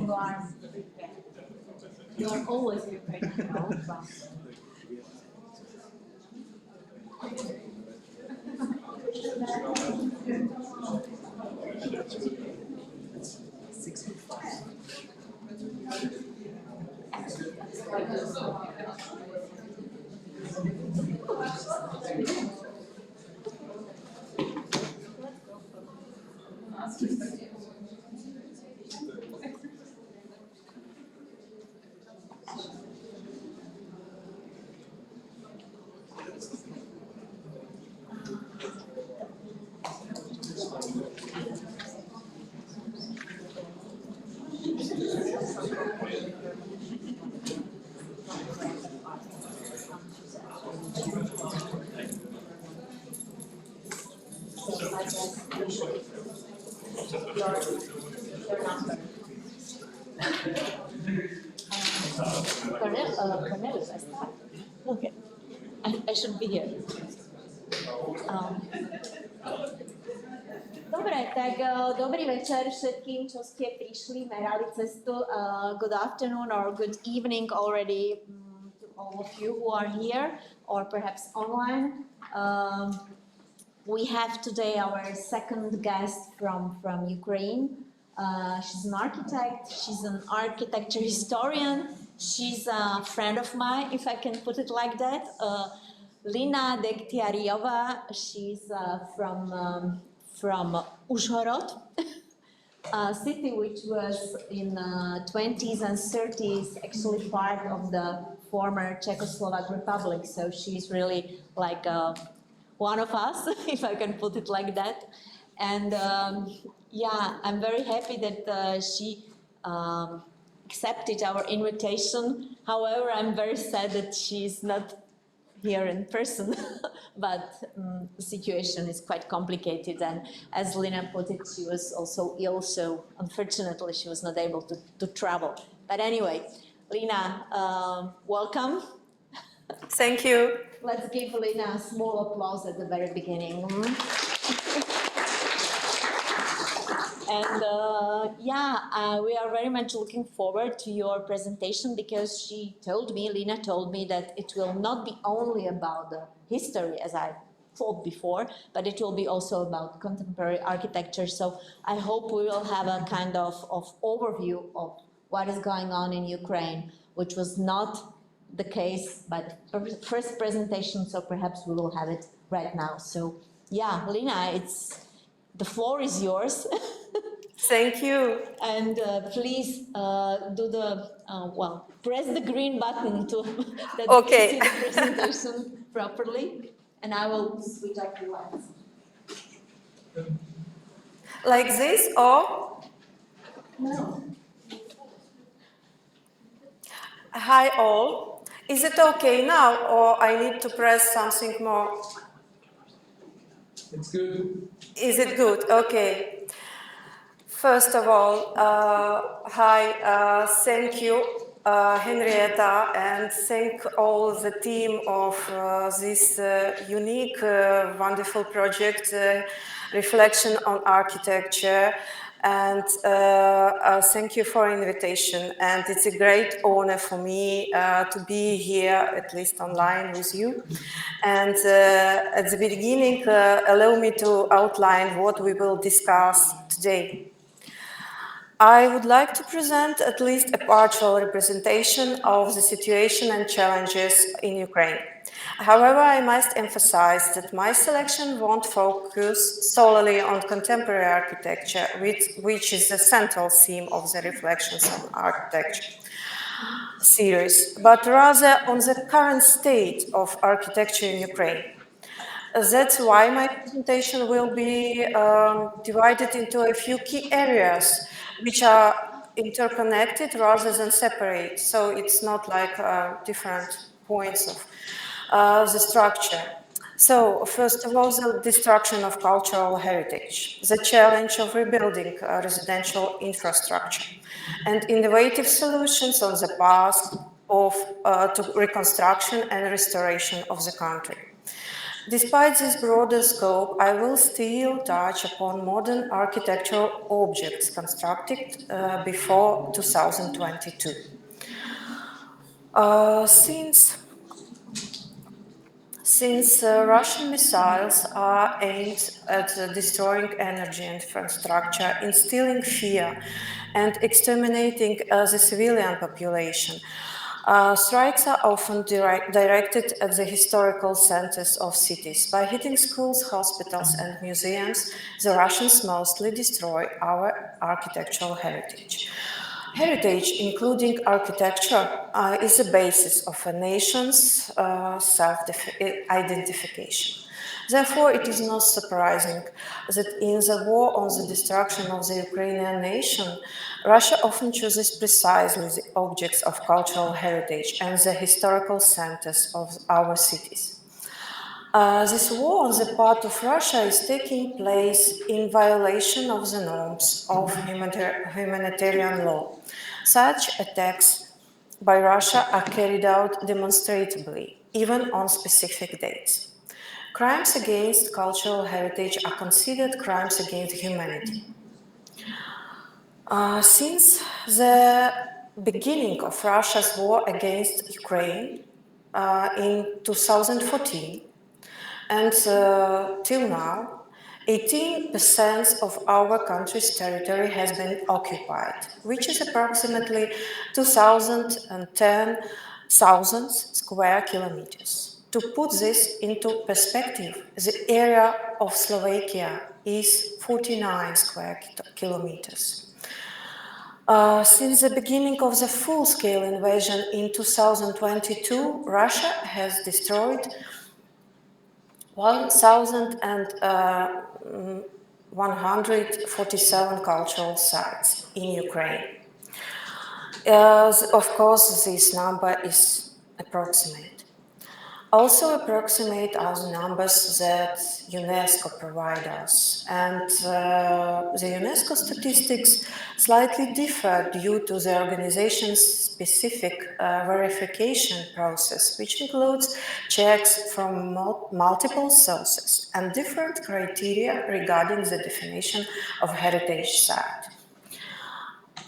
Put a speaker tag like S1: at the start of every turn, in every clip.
S1: you are prepared. You are always prepared to know, but... Cornelius, I start. Okay, I should be here. Dobre, tak dobrý večer všetkým, čo ste prišli, merali cestu. Good afternoon or good evening already to all of you who are here or perhaps online. We have today our second guest from Ukraine. She's an architect, she's an architecture historian, she's a friend of mine, if I can put it like that. Lina Degtyaryova, she's from Uzhhorod, a city which was in 20s and 30s actually part of the former Czechoslovak Republic, so she's really like one of us, if I can put it like that. And yeah, I'm very happy that she accepted our invitation. However, I'm very sad that she's not here in person, but the situation is quite complicated. And as Lina put it, she was also ill, so unfortunately she was not able to travel. But anyway, Lina, welcome.
S2: Thank you.
S1: Let's give Lina a small applause at the very beginning. And we are very much looking forward to your presentation because Lina told me that it will not be only about the history as I thought before, but it will be also about contemporary architecture. So I hope we will have a kind of overview of what is going on in Ukraine, which was not the case by the first presentation, so perhaps we will have it right now. So yeah, Lina, the floor is yours.
S2: Thank you.
S1: And please press the green button that you can see the presentation properly, and I will switch up the lights.
S2: Like this, or?
S1: No.
S2: Hi all. Is it okay now, or I need to press something more?
S3: It's good.
S2: Is it good? Okay. First of all, hi, thank you, Henrietta, and thank all the team of this unique, wonderful project, Reflection on Architecture, and thank you for invitation. And it's a great honor for me to be here, at least online with you. And at the beginning, allow me to outline what we will discuss today. I would like to present at least a partial representation of the situation and challenges in Ukraine. However, I must emphasize that my selection won't focus solely on contemporary architecture, which is the central theme of the Reflections on Architecture series, but rather on the current state of architecture in Ukraine. That's why my presentation will be divided into a few key areas which are interconnected rather than separate. So it's not like different points of the structure. So first of all, the destruction of cultural heritage, the challenge of rebuilding residential infrastructure, and innovative solutions on the path of to reconstruction and restoration of the country. Despite this broader scope, I will still touch upon modern architectural objects constructed before 2022. Since Russian missiles are aimed at destroying energy infrastructure, instilling fear, and exterminating the civilian population, strikes are often directed at the historical centers of cities. By hitting schools, hospitals, and museums, the Russians mostly destroy our architectural heritage. Heritage, including architecture, is the basis of a nation's self-identification. Therefore, it is not surprising that in the war on the destruction of the Ukrainian nation, Russia often chooses precisely the objects of cultural heritage and the historical centers of our cities. This war on the part of Russia is taking place in violation of the norms of humanitarian law. Such attacks by Russia are carried out demonstrably, even on specific dates. Crimes against cultural heritage are considered crimes against humanity. Since the beginning of Russia's war against Ukraine in 2014, and till now, 18% of our country's territory has been occupied, which is approximately 210,000 square kilometers. To put this into perspective, the area of Slovakia is 49 square kilometers. Since the beginning of the full-scale invasion in 2022, Russia has destroyed 1,147 cultural sites in Ukraine. Of course, this number is approximate. Also approximate are the numbers that UNESCO provide us. And the UNESCO statistics slightly differ due to the organization's specific verification process, which includes checks from multiple sources and different criteria regarding the definition of heritage site.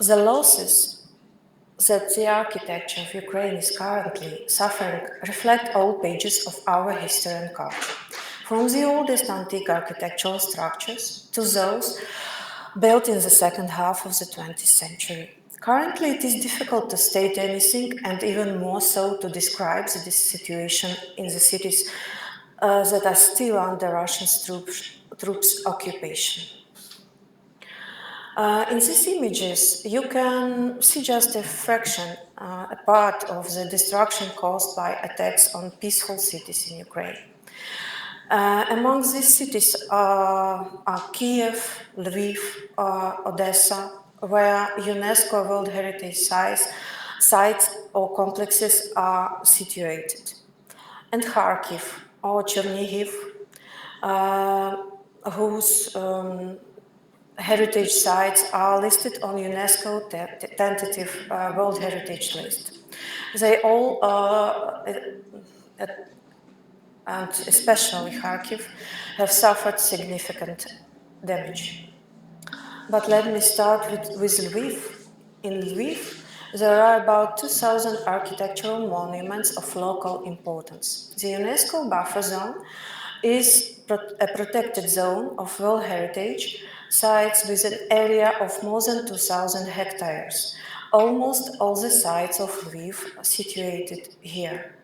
S2: The losses that the architecture of Ukraine is currently suffering reflect all pages of our history and culture, from the oldest antique architectural structures to those built in the second half of the 20th century. Currently, it is difficult to state anything, and even more so to describe this situation in the cities that are still under Russian troops' occupation. In these images, you can see just a fraction, a part of the destruction caused by attacks on peaceful cities in Ukraine. Among these cities are Kiev, Lviv, Odessa, where UNESCO World Heritage sites or complexes are situated, and Kharkiv or Chernihiv, whose heritage sites are listed on UNESCO tentative World Heritage list. They all, and especially Kharkiv, have suffered significant damage. But let me start with Lviv. In Lviv, there are about 2,000 architectural monuments of local importance. The UNESCO buffer zone is a protected zone of World Heritage sites with an area of more than 2,000 hectares. Almost all the sites of Lviv are situated here.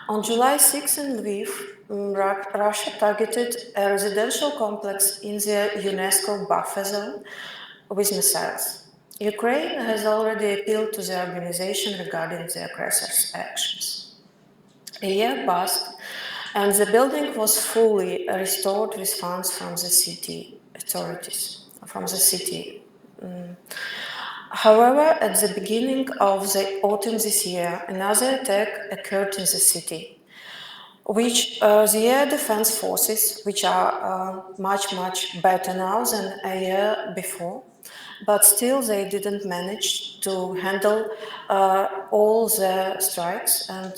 S2: On July 6 in Lviv, Russia targeted a residential complex in the UNESCO buffer zone with missiles. Ukraine has already appealed to the organization regarding the aggressors' actions. A year passed, and the building was fully restored with funds from the city authorities, from the city. However, at the beginning of the autumn this year, another attack occurred in the city, which the air defense forces, which are much better now than a year before, but still they didn't manage to handle all the strikes and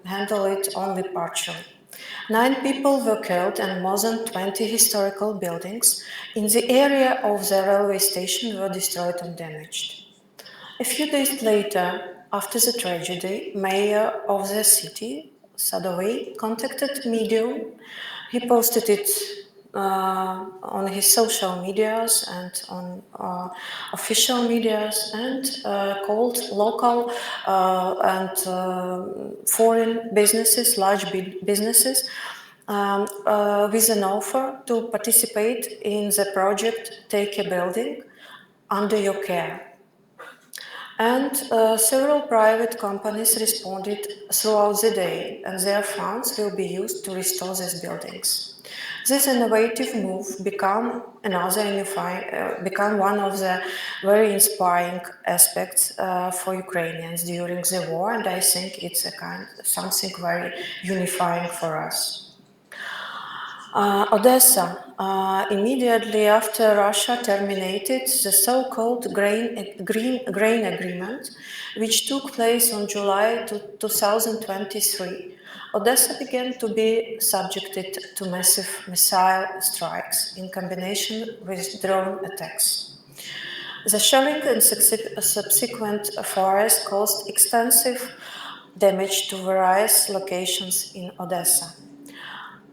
S2: handle it only partially. 9 people were killed and more than 20 historical buildings in the area of the railway station were destroyed and damaged. A few days later, after the tragedy, mayor of the city, Sadovay, contacted Medium. He posted it on his social medias and on official medias and called local and foreign businesses, large businesses, with an offer to participate in the project Take a Building under your care. And several private companies responded throughout the day, and their funds will be used to restore these buildings. This innovative move became one of the very inspiring aspects for Ukrainians during the war, and I think it's something very unifying for us. Odessa, immediately after Russia terminated the so-called grain agreement, which took place on July 2023, Odessa began to be subjected to massive missile strikes in combination with drone attacks. The shelling and subsequent fires caused extensive damage to various locations in Odessa.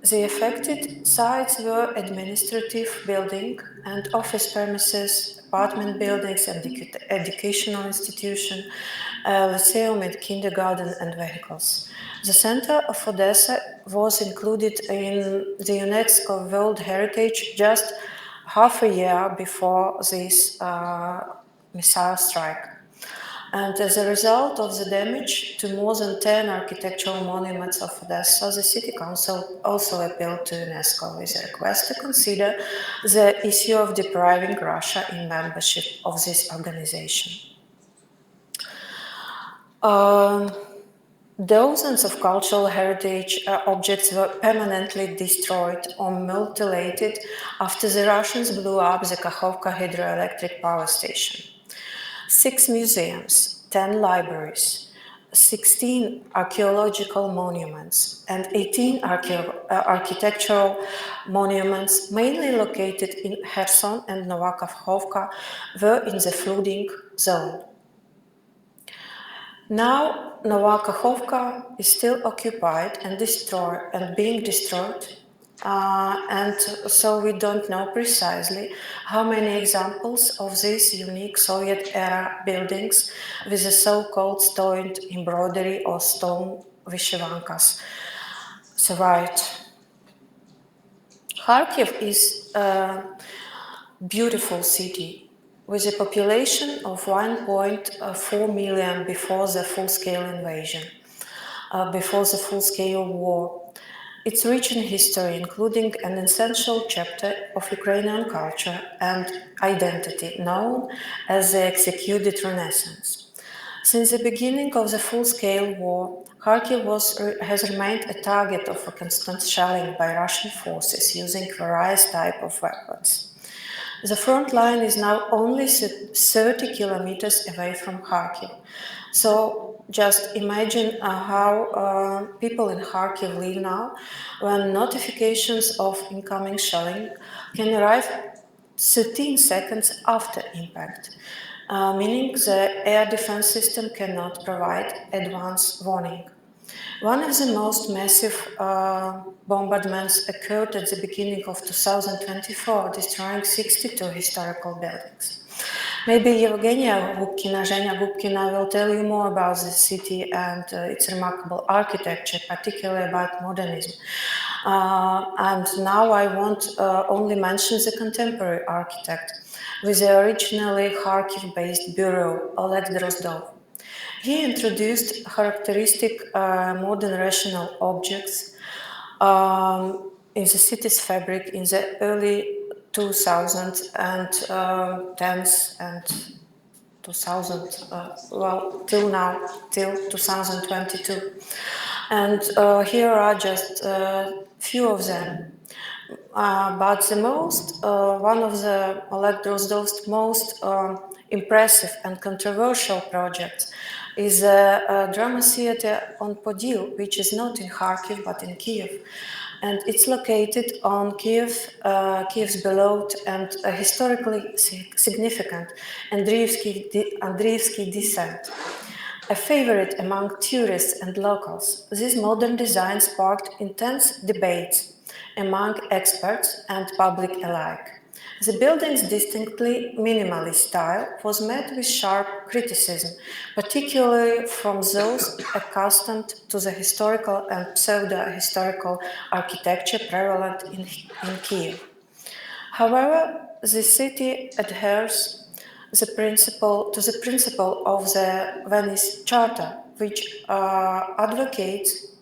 S2: The affected sites were administrative buildings and office premises, apartment buildings and educational institutions, lyceum and kindergarten and vehicles. The center of Odessa was included in the UNESCO World Heritage just half a year before this missile strike. And as a result of the damage to more than 10 architectural monuments of Odessa, the City Council also appealed to UNESCO with a request to consider the issue of depriving Russia in membership of this organization. Dozens of cultural heritage objects were permanently destroyed or mutilated after the Russians blew up the Kakhovka hydroelectric power station. 6 museums, 10 libraries, 16 archaeological monuments, and 18 architectural monuments, mainly located in Kherson and Nova Kakhovka, were in the flooding zone. Now, Nova Kakhovka is still occupied and being destroyed. And so we don't know precisely how many examples of these unique Soviet-era buildings with the so-called stone embroidery or stone vyshyvankas survived. Kharkiv is a beautiful city with a population of 1.4 million before the full-scale invasion, before the full-scale war. Its rich in history, including an essential chapter of Ukrainian culture and identity, known as the Executed Renaissance. Since the beginning of the full-scale war, Kharkiv has remained a target of a constant shelling by Russian forces using various types of weapons. The front line is now only 30 kilometers away from Kharkiv. So just imagine how people in Kharkiv live now, when notifications of incoming shelling can arrive 13 seconds after impact, meaning the air defense system cannot provide advance warning. One of the most massive bombardments occurred at the beginning of 2024, destroying 62 historical buildings. Maybe Evgenia Gubkina, Zhenya Gubkina will tell you more about this city and its remarkable architecture, particularly about modernism. And now I won't only mention the contemporary architect with the originally Kharkiv-based bureau, Oleg Drozdov. He introduced characteristic modern rational objects in the city's fabric in the early 2000s and 10s and 2000, well, till now, till 2022. And here are just a few of them. But the most, one of Oleg Drozdov's most impressive and controversial projects is a drama theater on Podil, which is not in Kharkiv but in Kiev. And it's located on Kiev's beloved and historically significant Andreevsky descent. A favorite among tourists and locals, this modern design sparked intense debates among experts and public alike. The building's distinctly minimalist style was met with sharp criticism, particularly from those accustomed to the historical and pseudo-historical architecture prevalent in Kiev. However, the city adheres to the principle of the Venice Charter, which advocates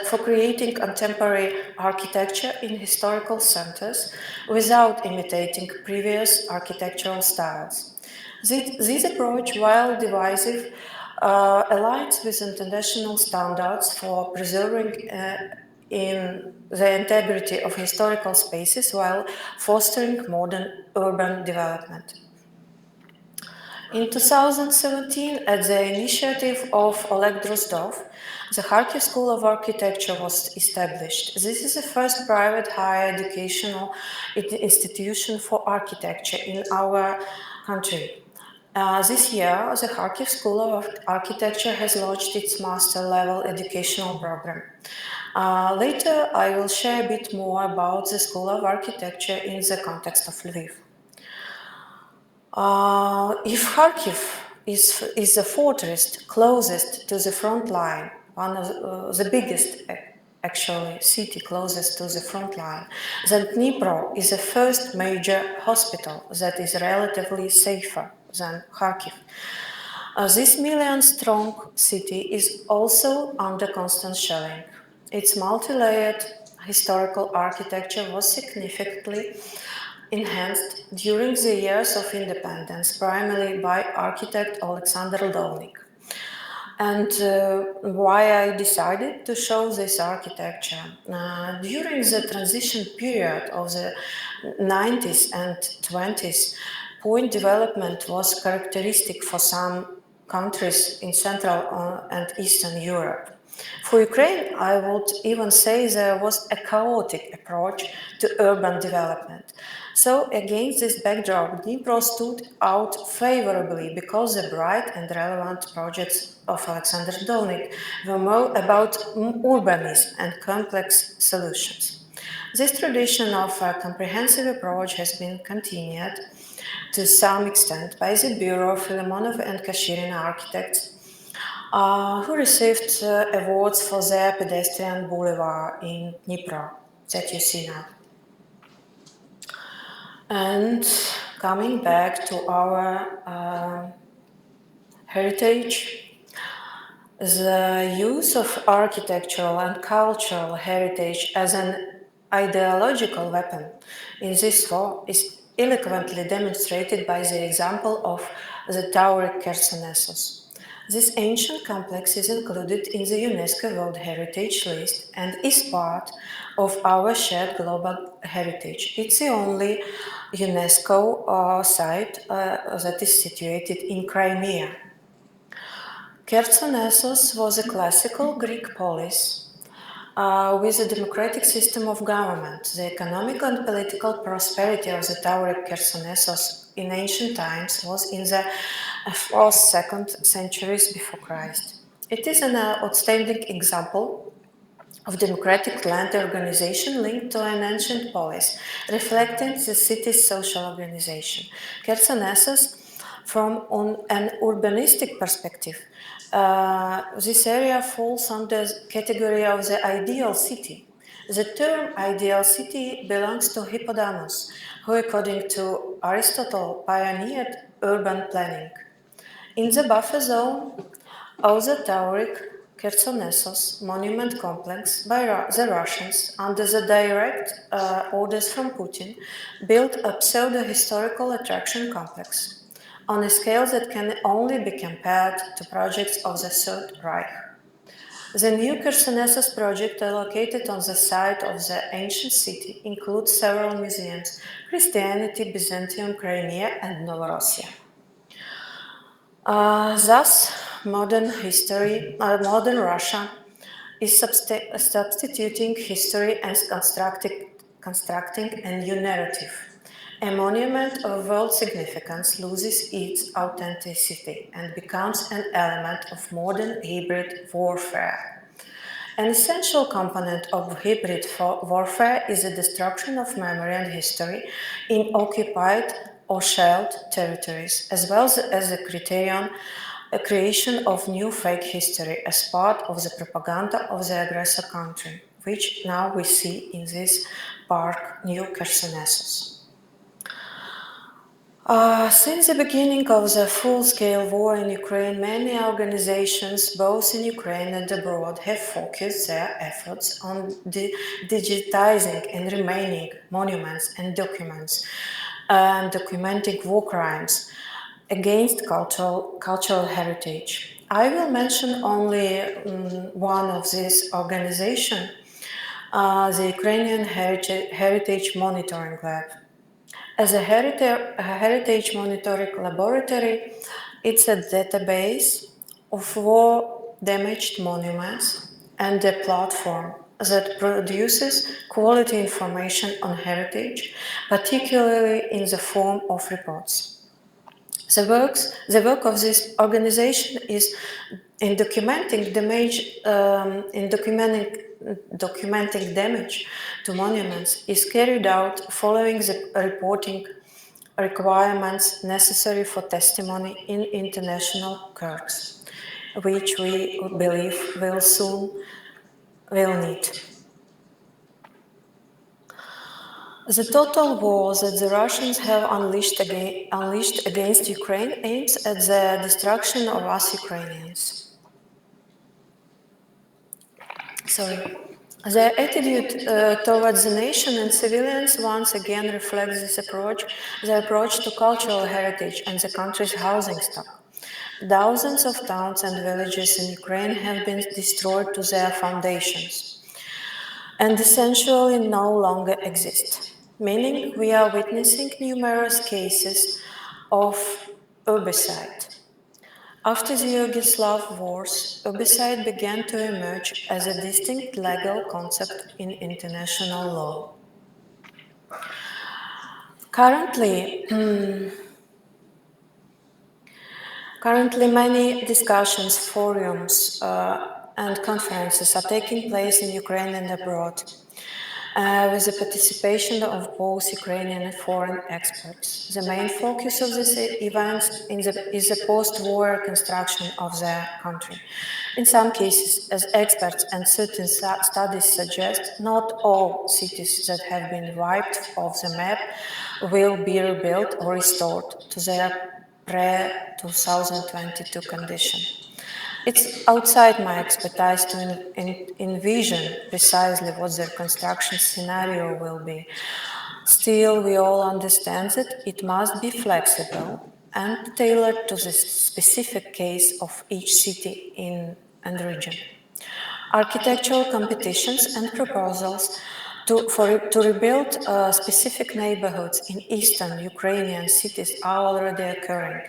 S2: for creating contemporary architecture in historical centers without imitating previous architectural styles. This approach, while divisive, aligns with international standards for preserving in the integrity of historical spaces while fostering modern urban development. In 2017, at the initiative of Oleg Drozdov, the Kharkiv School of Architecture was established. This is the first private higher educational institution for architecture in our country. This year, the Kharkiv School of Architecture has launched its master-level educational program. Later, I will share a bit more about the School of Architecture in the context of Lviv. If Kharkiv is the fortress closest to the front line, one of the biggest actually city closest to the front line, then Dnipro is the first major hospital that is relatively safer than Kharkiv. This million-strong city is also under constant shelling. Its multi-layered historical architecture was significantly enhanced during the years of independence, primarily by architect Alexander Dolnik. And why I decided to show this architecture. During the transition period of the 90s and 20s, point development was characteristic for some countries in Central and Eastern Europe. For Ukraine, I would even say there was a chaotic approach to urban development. So against this backdrop, Dnipro stood out favorably because the bright and relevant projects of Alexander Dolnik were more about urbanism and complex solutions. This tradition of a comprehensive approach has been continued to some extent by the Bureau of Filemonov and Kashirina architects, who received awards for their pedestrian boulevard in Dnipro that you see now. And coming back to our heritage, the use of architectural and cultural heritage as an ideological weapon in this war is eloquently demonstrated by the example of the Tauric Chersonesos. This ancient complex is included in the UNESCO World Heritage List and is part of our shared global heritage. It's the only UNESCO site that is situated in Crimea. Chersonesos was a classical Greek polis with a democratic system of government. The economic and political prosperity of the Tauric Chersonesos in ancient times was in the 4th, 2nd centuries before Christ. It is an outstanding example of democratic land organization linked to an ancient polis, reflecting the city's social organization. Chersonesos, from an urbanistic perspective, this area falls under the category of the ideal city. The term ideal city belongs to Hippodamus, who, according to Aristotle, pioneered urban planning. In the buffer zone of the Tauric Chersonesos monument complex by the Russians, under the direct orders from Putin, built a pseudo-historical attraction complex on a scale that can only be compared to projects of the Third Reich. The new Chersonesos project, located on the site of the ancient city, includes several museums: Christianity, Byzantium, Crimea, and Novorossiya. Thus, modern Russia is substituting history and constructing a new narrative. A monument of world significance loses its authenticity and becomes an element of modern hybrid warfare. An essential component of hybrid warfare is the destruction of memory and history in occupied or shelled territories, as well as the creation of new fake history as part of the propaganda of the aggressor country, which now we see in this park, New Chersonesos. Since the beginning of the full-scale war in Ukraine, many organizations, both in Ukraine and abroad, have focused their efforts on digitizing and remaining monuments and documents, and documenting war crimes against cultural heritage. I will mention only one of these organizations, the Ukrainian Heritage Monitoring Lab. As a heritage monitoring laboratory, it's a database of war-damaged monuments and a platform that produces quality information on heritage, particularly in the form of reports. The work of this organization is in documenting damage to monuments is carried out following the reporting requirements necessary for testimony in international courts, which we believe will need. The total war that the Russians have unleashed against Ukraine aims at the destruction of us Ukrainians. Their attitude towards the nation and civilians once again reflects this approach, the approach to cultural heritage and the country's housing stock. Thousands of towns and villages in Ukraine have been destroyed to their foundations and essentially no longer exist, meaning we are witnessing numerous cases of urbicide. After the Yugoslav wars, urbicide began to emerge as a distinct legal concept in international law. Currently, many discussions, forums, and conferences are taking place in Ukraine and abroad, with the participation of both Ukrainian and foreign experts. The main focus of these events is the post-war reconstruction of the country. In some cases, as experts and certain studies suggest, not all cities that have been wiped off the map will be rebuilt or restored to their pre-2022 condition. It's outside my expertise to envision precisely what the construction scenario will be. Still, we all understand that it must be flexible and tailored to the specific case of each city and region. Architectural competitions and proposals to rebuild specific neighborhoods in eastern Ukrainian cities are already occurring.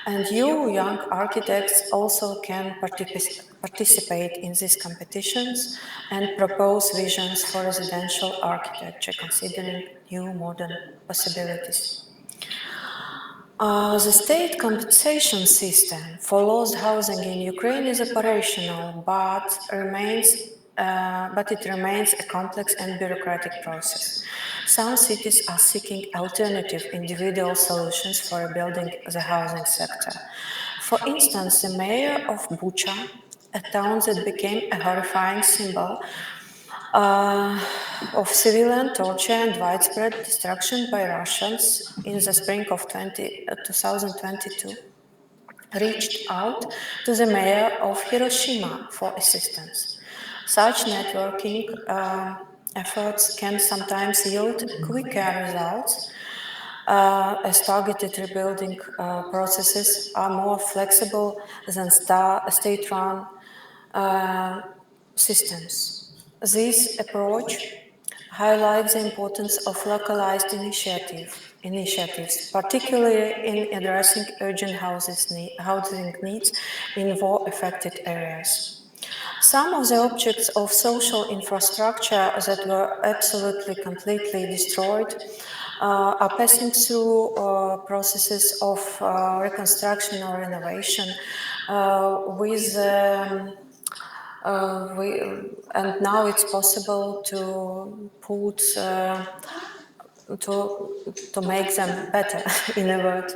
S2: And you, young architects, also can participate in these competitions and propose visions for residential architecture, considering new modern possibilities. The state compensation system for lost housing in Ukraine is operational, but it remains a complex and bureaucratic process. Some cities are seeking alternative individual solutions for rebuilding the housing sector. For instance, the mayor of Bucha, a town that became a horrifying symbol of civilian torture and widespread destruction by Russians in the spring of 2022, reached out to the mayor of Hiroshima for assistance. Such networking efforts can sometimes yield quicker results, as targeted rebuilding processes are more flexible than state-run systems. This approach highlights the importance of localized initiative initiatives, particularly in addressing urgent housing needs in war-affected areas. Some of the objects of social infrastructure that were absolutely completely destroyed are passing through processes of reconstruction or renovation and now it's possible to put to make them better, in a word.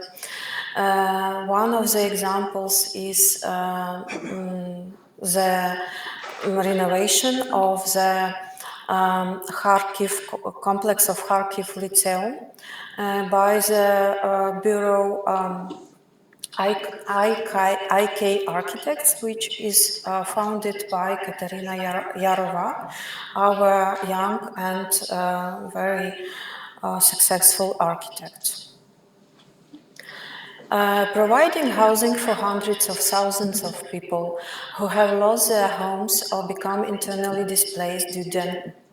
S2: One of the examples is the renovation of the Kharkiv complex of Kharkiv Lyceum by the Bureau IK Architects, which is founded by Katerina Yarova, our young and very successful architect. Providing housing for hundreds of thousands of people who have lost their homes or become internally displaced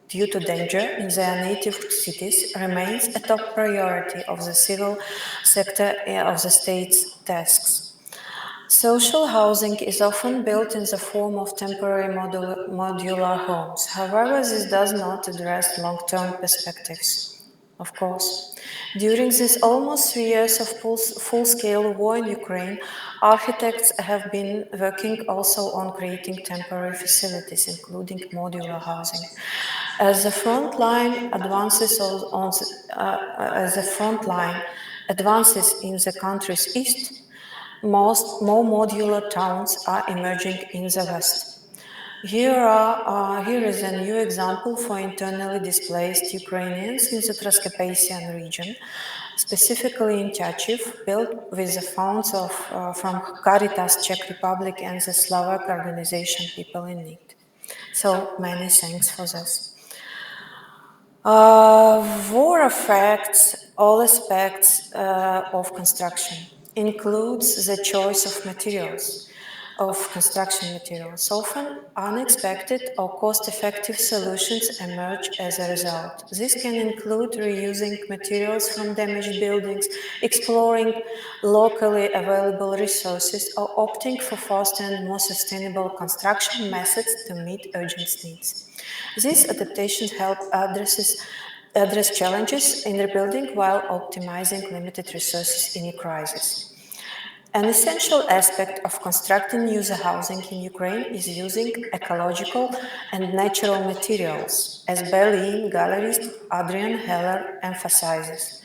S2: due to danger in their native cities remains a top priority of the civil sector of the state's tasks. Social housing is often built in the form of temporary modular homes. However, this does not address long-term perspectives. Of course, during these almost 3 years of full-scale war in Ukraine, architects have been working also on creating temporary facilities, including modular housing. As the front line advances in the country's east, more modular towns are emerging in the West. Here is a new example for internally displaced Ukrainians in the Transcarpathian region, specifically in Tyachiv, built with the funds from Caritas Czech Republic and the Slovak organization People in Need. So many thanks for this. War affects all aspects of construction, includes the choice of materials, of construction materials. Often unexpected or cost-effective solutions emerge as a result. This can include reusing materials from damaged buildings, exploring locally available resources, or opting for faster and more sustainable construction methods to meet urgent needs. These adaptations help address challenges in rebuilding while optimizing limited resources in a crisis. An essential aspect of constructing user housing in Ukraine is using ecological and natural materials, as Berlin gallerist Adrian Heller emphasizes.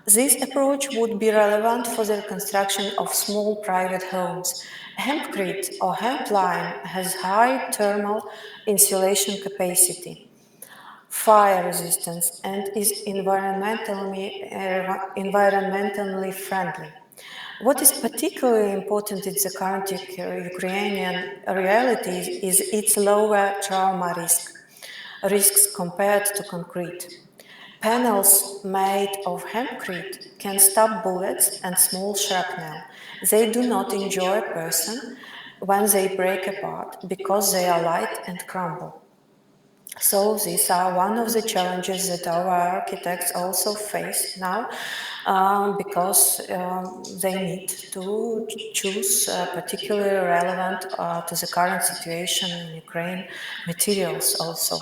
S2: This approach would be relevant for the construction of small private homes. Hempcrete or hemp lime has high thermal insulation capacity, fire resistance, and is environmentally friendly. What is particularly important in the current Ukrainian reality is its lower trauma risks compared to concrete. Panels made of hempcrete can stop bullets and small shrapnel. They do not injure a person when they break apart because they are light and crumble. So these are one of the challenges that our architects also face now because they need to choose particularly relevant to the current situation in Ukraine materials also.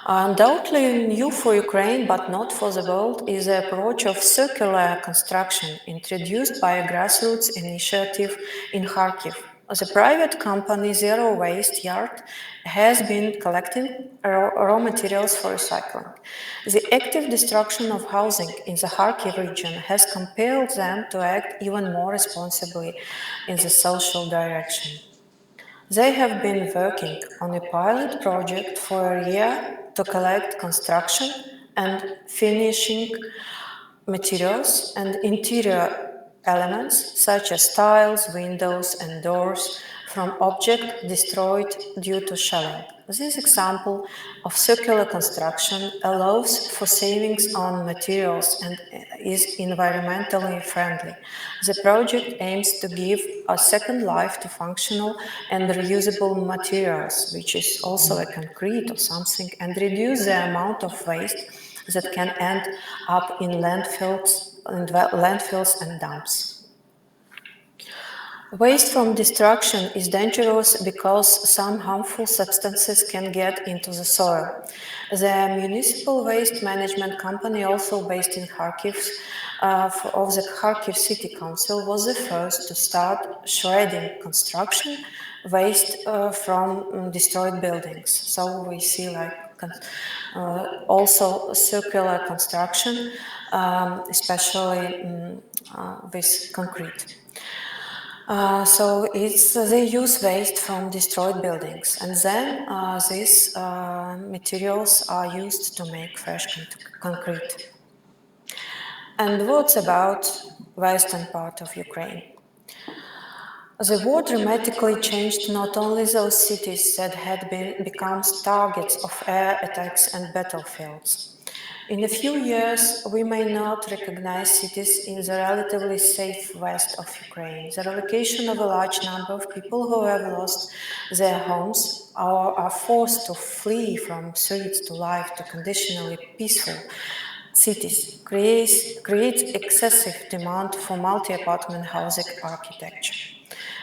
S2: Undoubtedly new for Ukraine, but not for the world, is the approach of circular construction introduced by a grassroots initiative in Kharkiv. The private company Zero Waste Yard has been collecting raw materials for recycling. The active destruction of housing in the Kharkiv region has compelled them to act even more responsibly in the social direction. They have been working on a pilot project for a year to collect construction and finishing materials and interior elements such as tiles, windows, and doors from objects destroyed due to shelling. This example of circular construction allows for savings on materials and is environmentally friendly. The project aims to give a second life to functional and reusable materials, which is also a concrete or something, and reduce the amount of waste that can end up in landfills and dumps. Waste from destruction is dangerous because some harmful substances can get into the soil. The municipal waste management company, also based in Kharkiv, of the Kharkiv City Council, was the first to start shredding construction waste from destroyed buildings. So we see like also circular construction, especially with concrete. So they use waste from destroyed buildings, and then these materials are used to make fresh concrete. And what about western part of Ukraine? The war dramatically changed not only those cities that had become targets of air attacks and battlefields. In a few years, we may not recognize cities in the relatively safe west of Ukraine. The relocation of a large number of people who have lost their homes or are forced to flee from streets to life to conditionally peaceful cities creates excessive demand for multi-apartment housing architecture,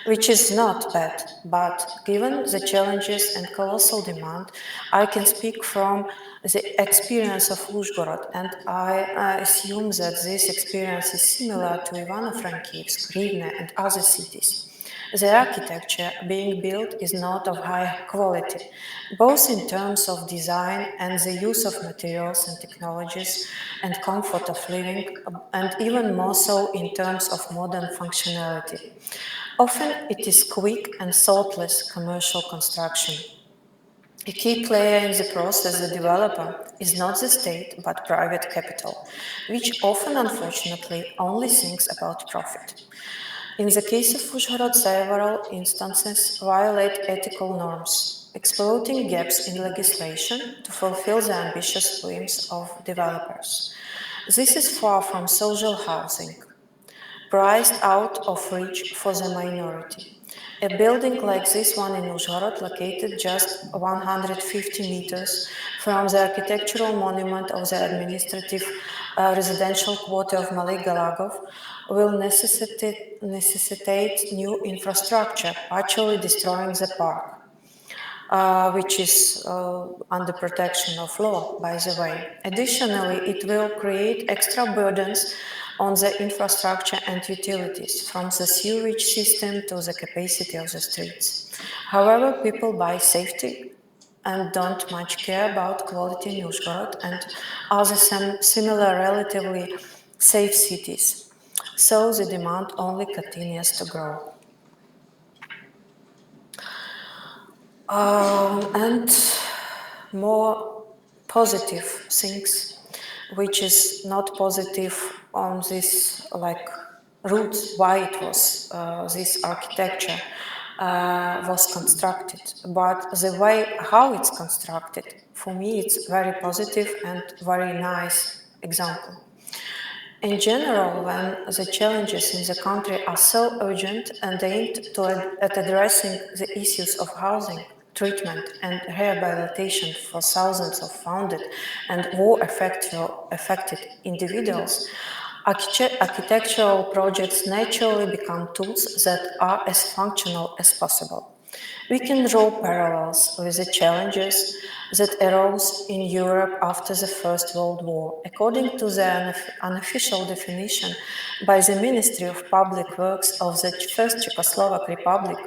S2: which is not bad, but given the challenges and colossal demand, I can speak from the experience of Uzhhorod, and I assume that this experience is similar to Ivano-Frankivsk, Rivne, and other cities. The architecture being built is not of high quality, both in terms of design and the use of materials and technologies and comfort of living, and even more so in terms of modern functionality. Often it is quick and thoughtless commercial construction. A key player in the process, the developer, is not the state but private capital, which often, unfortunately, only thinks about profit. In the case of Uzhhorod, several instances violate ethical norms, exploiting gaps in legislation to fulfill the ambitious whims of developers. This is far from social housing, priced out of reach for the minority. A building like this one in Uzhhorod, located just 150 meters from the architectural monument of the administrative residential quarter of Malay Galagov, will necessitate new infrastructure, partially destroying the park. Which is under protection of law, by the way. Additionally, it will create extra burdens on the infrastructure and utilities, from the sewage system to the capacity of the streets. However, people buy safety and don't much care about quality in Uzhhorod and other similar relatively safe cities. So the demand only continues to grow. And more positive things, which is not positive on this like roots why it was this architecture was constructed, but the way how it's constructed, for me it's very positive and very nice example. In general, when the challenges in the country are so urgent and aimed at addressing the issues of housing, treatment and rehabilitation for thousands of wounded and war-affected individuals, architectural projects naturally become tools that are as functional as possible. We can draw parallels with the challenges that arose in Europe after the First World War. According to the unofficial definition by the Ministry of Public Works of the First Czechoslovak Republic,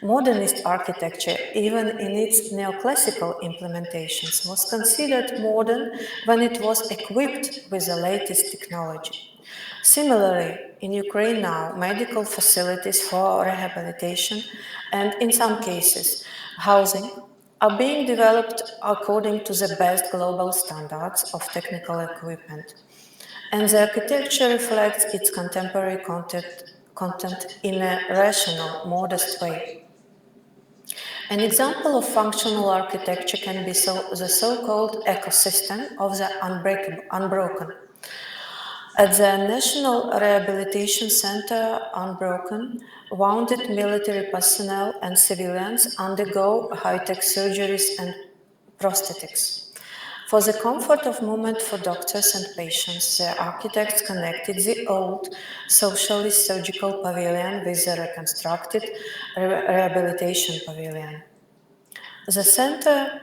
S2: modernist architecture, even in its neoclassical implementations, was considered modern when it was equipped with the latest technology. Similarly, in Ukraine now, medical facilities for rehabilitation and, in some cases, housing are being developed according to the best global standards of technical equipment. And the architecture reflects its contemporary content in a rational, modest way. An example of functional architecture can be the so-called ecosystem of the unbroken. At the National Rehabilitation Center, Unbroken, wounded military personnel and civilians undergo high-tech surgeries and prosthetics. For the comfort of movement for doctors and patients, the architects connected the old socialist surgical pavilion with the reconstructed rehabilitation pavilion. The center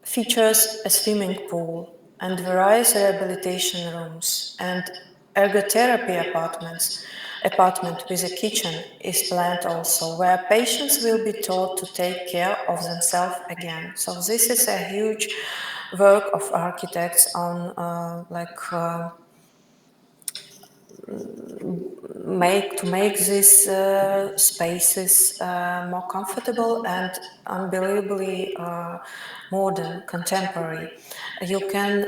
S2: features a swimming pool and various rehabilitation rooms, and ergotherapy apartment with a kitchen is planned also, where patients will be taught to take care of themselves again. So this is a huge work of architects on make these spaces more comfortable and unbelievably modern, contemporary. You can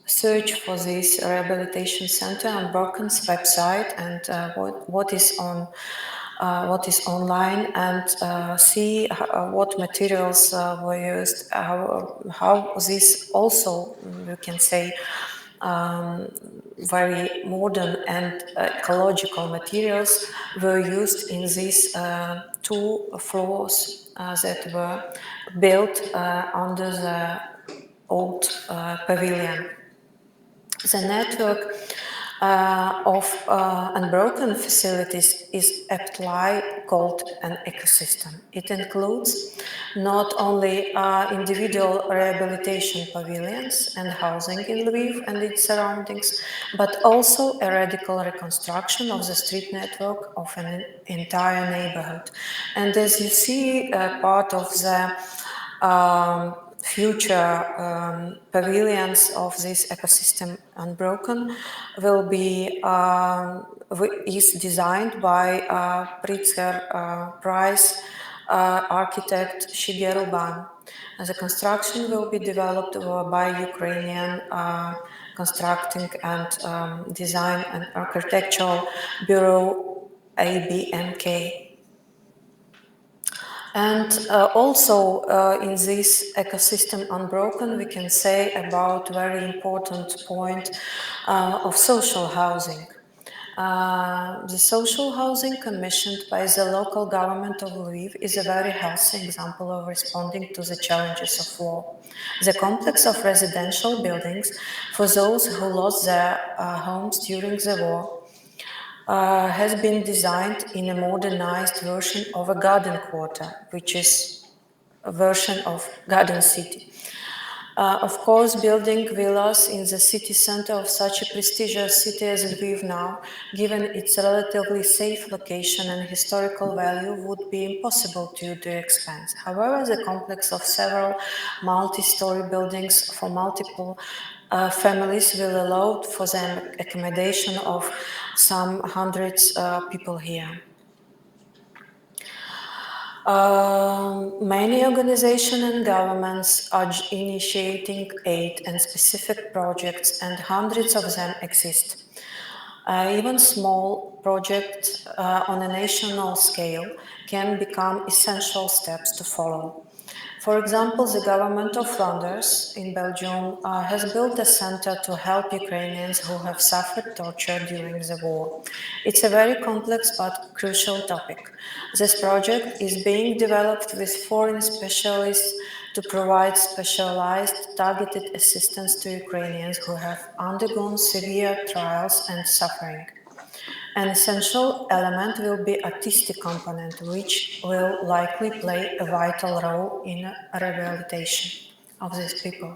S2: search for this rehabilitation center on Broken's website and what is online, and see what materials were used, how this also, you can say, very modern and ecological materials were used in these two floors that were built under the old pavilion. The network of unbroken facilities is aptly called an ecosystem. It includes not only individual rehabilitation pavilions and housing in Lviv and its surroundings, but also a radical reconstruction of the street network of an entire neighborhood. And as you see, part of the future pavilions of this ecosystem unbroken will be is designed by Pritzker Prize architect Shigeru Ban. The construction will be developed by Ukrainian constructing and design and architectural bureau ABMK. And also in this ecosystem unbroken, we can say about very important point of social housing. The social housing commissioned by the local government of Lviv is a very healthy example of responding to the challenges of war. The complex of residential buildings for those who lost their homes during the war has been designed in a modernized version of a garden quarter, which is a version of garden city. Of course, building villas in the city center of such a prestigious city as Lviv now, given its relatively safe location and historical value, would be impossible due to expense. However, the complex of several multi-story buildings for multiple families will allow for the accommodation of some hundreds people here. Many organizations and governments are initiating aid and specific projects, and hundreds of them exist. Even small projects on a national scale can become essential steps to follow. For example, the government of Flanders in Belgium has built a center to help Ukrainians who have suffered torture during the war. It's a very complex but crucial topic. This project is being developed with foreign specialists to provide specialized, targeted assistance to Ukrainians who have undergone severe trials and suffering. An essential element will be artistic component, which will likely play a vital role in rehabilitation of these people.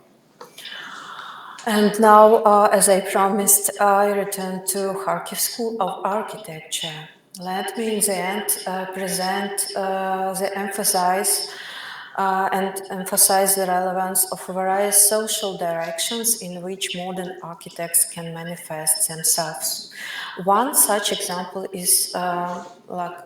S2: And now, as I promised, I return to Kharkiv School of Architecture. Let me in the end present emphasize the relevance of various social directions in which modern architects can manifest themselves. One such example is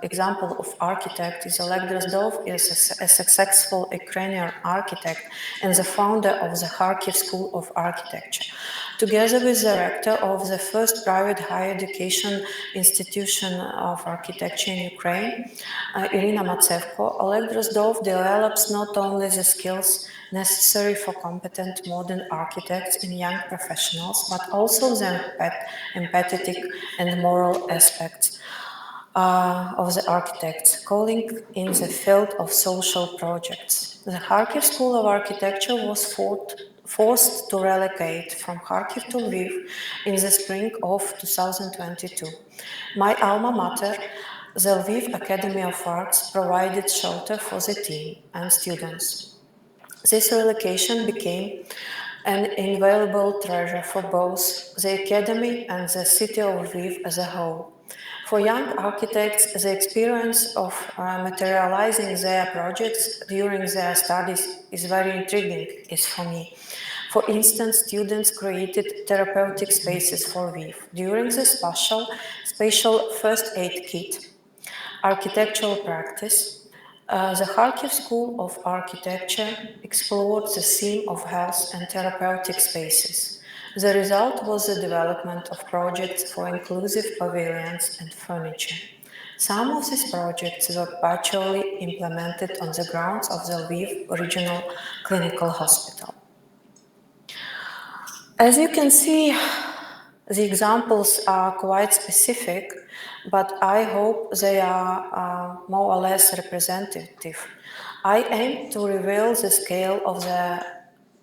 S2: example of architect is Oleg Drozdov, is a successful Ukrainian architect and the founder of the Kharkiv School of Architecture. Together with the rector of the first private higher education institution of architecture in Ukraine, Irina Matsevko, Oleg Drozdov develops not only the skills necessary for competent modern architects in young professionals, but also the empathetic and moral aspects of the architects, calling in the field of social projects. The Kharkiv School of Architecture was forced to relocate from Kharkiv to Lviv in the spring of 2022. My alma mater, the Lviv Academy of Arts, provided shelter for the team and students. This relocation became an invaluable treasure for both the academy and the city of Lviv as a whole. For young architects, the experience of materializing their projects during their studies is very intriguing, is for me. For instance, students created therapeutic spaces for Lviv during the spatial first aid kit, architectural practice. The Kharkiv School of Architecture explored the theme of health and therapeutic spaces. The result was the development of projects for inclusive pavilions and furniture. Some of these projects were partially implemented on the grounds of the Lviv Regional Clinical Hospital. As you can see, the examples are quite specific, but I hope they are more or less representative. I aim to reveal the scale of the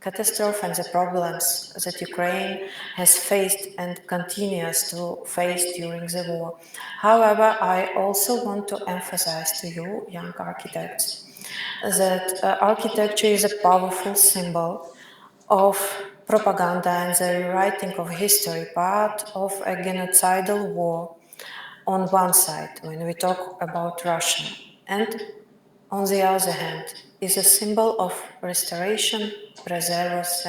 S2: catastrophe and the problems that Ukraine has faced and continues to face during the war. However, I also want to emphasize to you, young architects, that architecture is a powerful symbol of propaganda and the rewriting of history, part of a genocidal war on one side, when we talk about Russia, and on the other hand, is a symbol of restoration, perseverance,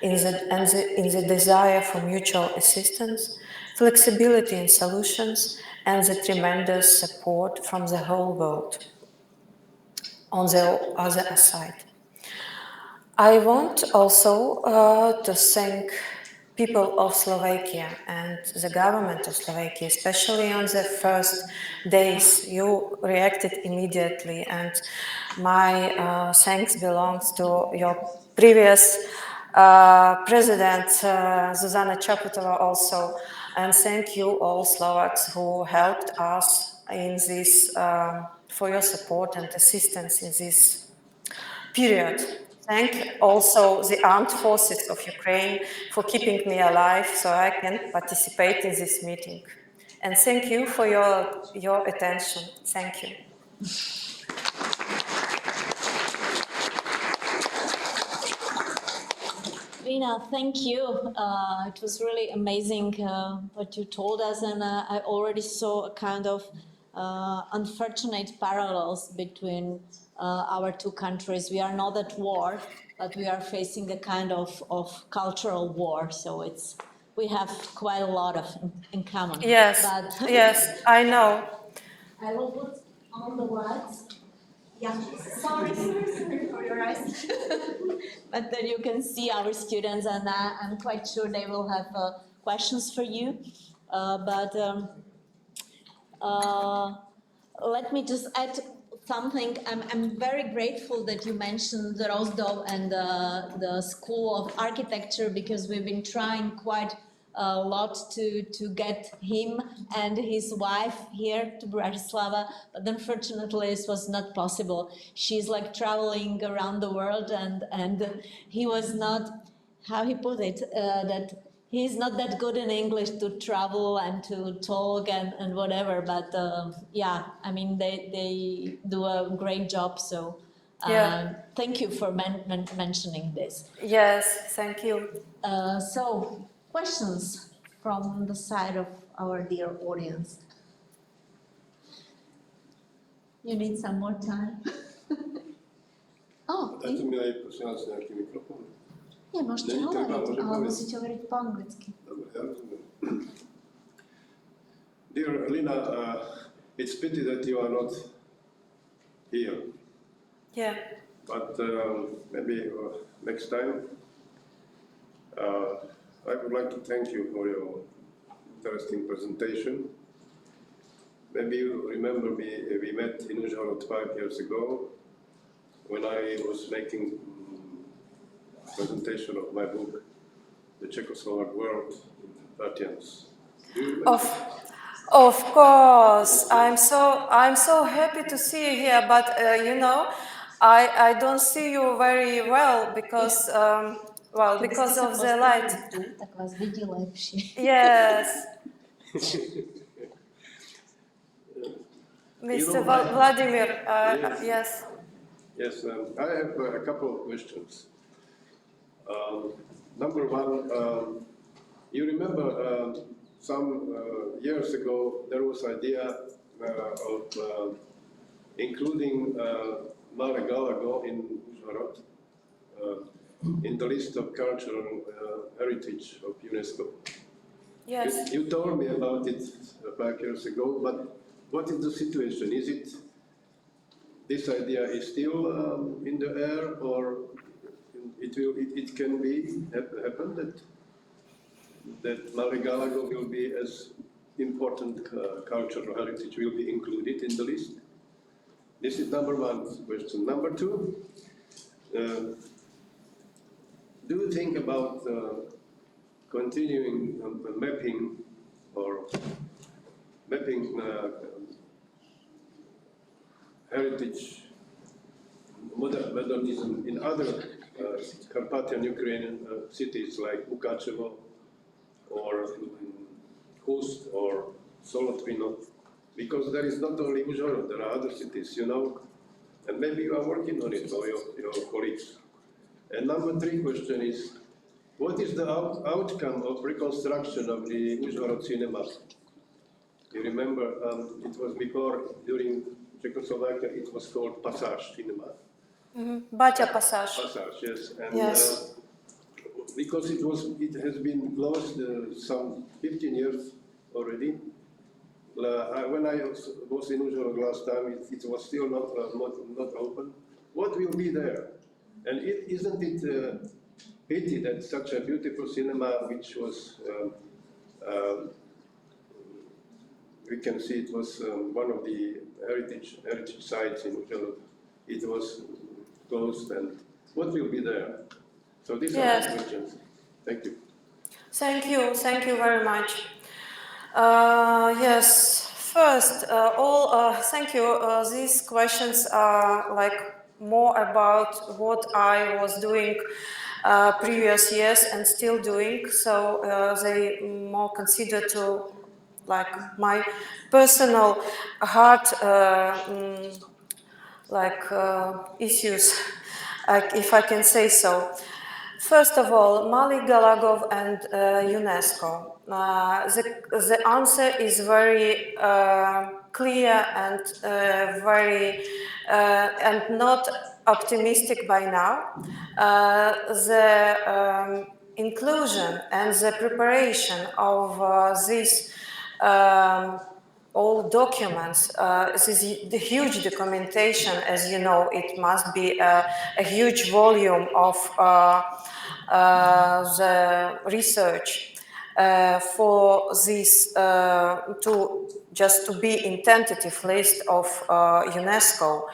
S2: in the desire for mutual assistance, flexibility in solutions, and the tremendous support from the whole world. On the other side, I want also to thank people of Slovakia and the government of Slovakia, especially on the first days. You reacted immediately, and my thanks belongs to your previous president, Zuzana Chaputova, also. And thank you all Slovaks who helped us in this, for your support and assistance in this period. Thank also the armed forces of Ukraine for keeping me alive so I can participate in this meeting. And thank you for your attention. Thank you.
S1: Lina, thank you. It was really amazing what you told us, and I already saw a kind of unfortunate parallels between our two countries. We are not at war, but we are facing a kind of cultural war. So we have quite a lot in common.
S2: Yes,
S1: but
S2: yes, I know.
S1: I will put on the words. Yeah, sorry for your eyes. But then you can see our students, and I'm quite sure they will have questions for you. Let me just add something. I'm very grateful that you mentioned the Rozdov and the School of Architecture, because we've been trying quite a lot to get him and his wife here to Bratislava, but unfortunately this was not possible. She's like traveling around the world, and he was not, how he put it, that he's not that good in English to travel and to talk and whatever, but yeah, I mean, they do a great job, so thank you for mentioning this.
S2: Yes, thank you.
S1: So, questions from the side of our dear audience? You need some more time? Oh,
S3: Dajte mi aj prosím vás nejaký mikrofón.
S1: Nie, môžete
S3: Není treba,
S1: hovoriť,
S3: môžem
S1: ale
S3: povedať.
S1: musíte hovoriť po anglicky.
S3: Dobre, ja rozumiem. Dear Lina, it's pity that you are not here.
S2: Yeah.
S3: But maybe next time. I would like to thank you for your interesting presentation. Maybe you remember me, we met in Uzhhorod 5 years ago when I was making presentation of my book, The Czechoslovak World in Latvians. Do you remember?
S2: Of course, I'm so happy to see you here, but you know, I don't see you very well because well,
S1: Kdybyste
S2: because
S1: se
S2: of the light.
S1: postavili tu, tak vás vidí lepší.
S2: Yes,
S3: You
S2: Mr.
S3: know, I,
S2: Vladimir.
S3: yes,
S2: Yes.
S3: yes, I have a couple of questions. Number one, you remember some years ago there was idea of including Mare Galago in Uzhhorod in the list of cultural heritage of UNESCO.
S2: Yes.
S3: You told me about it 5 years ago, but what is the situation? Is it this idea is still in the air, or it can be happen that Mare Galago will be as important cultural heritage will be included in the list? This is number one question. Number two, do you think about continuing mapping or mapping heritage modernism in other Carpathian Ukrainian cities like Mukachevo or in Khust or Solotvino? Because there is not only Uzhhorod, there are other cities, you know, and maybe you are working on it or your colleagues. And number three question is, what is the outcome of reconstruction of the Uzhhorod cinema? You remember, it was before, during Czechoslovakia, it was called Passage Cinema.
S2: Batya Passage.
S3: Passage, yes. And,
S2: Yes.
S3: because it has been closed some 15 years already. When I was in Uzhhorod last time, it was still not open. What will be there? And isn't it pity that such a beautiful cinema, which was, we can see it was one of the heritage sites in Uzhhorod, it was closed, and what will be there? So these are my questions. Thank you.
S2: Thank you very much. Yes, first, thank you. These questions are like more about what I was doing previous years and still doing, so they more consider to like my personal heart issues, if I can say so. First of all, Mali Galagov and UNESCO. The answer is very clear and and not optimistic by now. The inclusion and the preparation of these all documents, the huge documentation, as you know, it must be a huge volume of the research for this to be in tentative list of UNESCO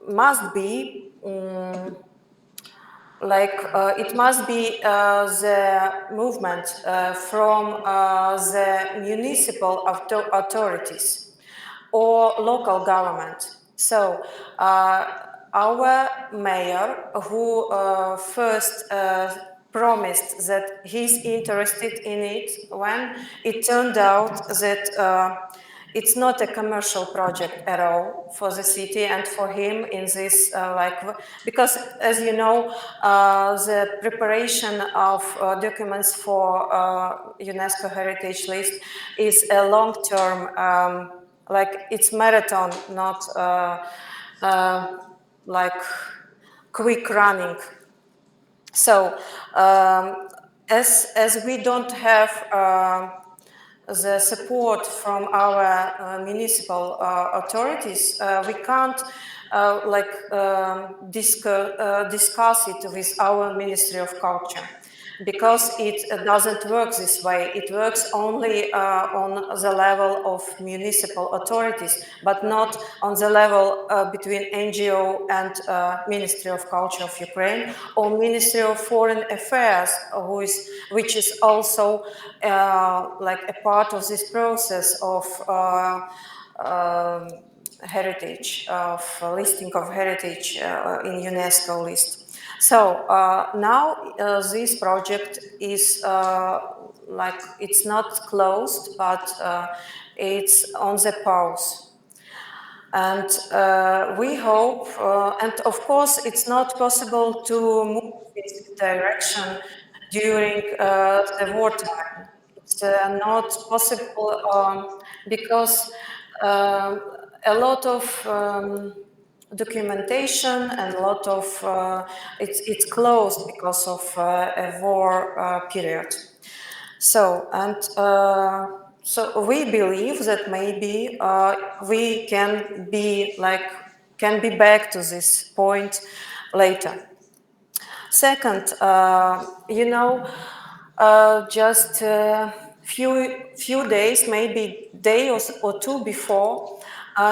S2: must be it must be the movement from the municipal authorities or local government. So our mayor, who first promised that he's interested in it, when it turned out that it's not a commercial project at all for the city and for him in this because as you know the preparation of documents for UNESCO heritage list is a long-term it's marathon, not like quick running. So as we don't have the support from our municipal authorities, we can't discuss it with our Ministry of Culture. because it doesn't work this way. It works only on the level of municipal authorities, but not on the level between NGO and Ministry of Culture of Ukraine or Ministry of Foreign Affairs, which is also like a part of this process of heritage, of listing of heritage in UNESCO list. So now this project is like, it's not closed, but it's on the pause. And we hope, and of course it's not possible to move this direction during the wartime. It's not possible because a lot of documentation and a lot of it's closed because of a war period. So so we believe that maybe we can be back to this point later. Second, you know, just few days, maybe day or two before,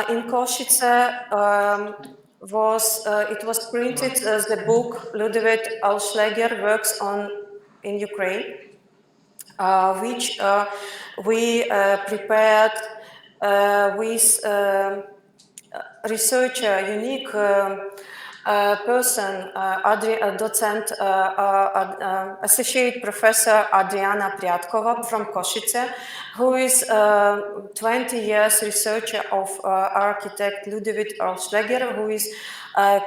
S2: in Košice it was printed the book Ludwig Alschläger Works in Ukraine, which we prepared with researcher, unique person, docent, associate professor Adriana Pryatkova from Košice, who is 20 years researcher of architect Ludwig Alschläger, who is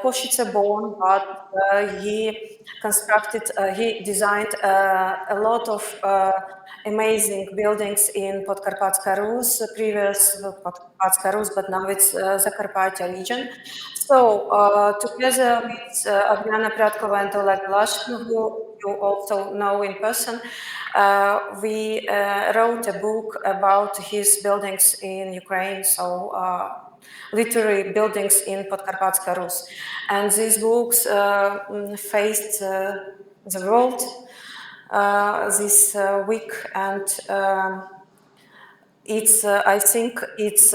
S2: Košice born, but he designed a lot of amazing buildings in Podkarpatska Rus, previous Podkarpatska Rus, but now it's Zakarpattia region. So together with Adriana Pryatkova and Oleg Lashkin, who you also know in person, we wrote a book about his buildings in Ukraine, so literary buildings in Podkarpatska Rus. And these books faced the world this week, and it's I think it's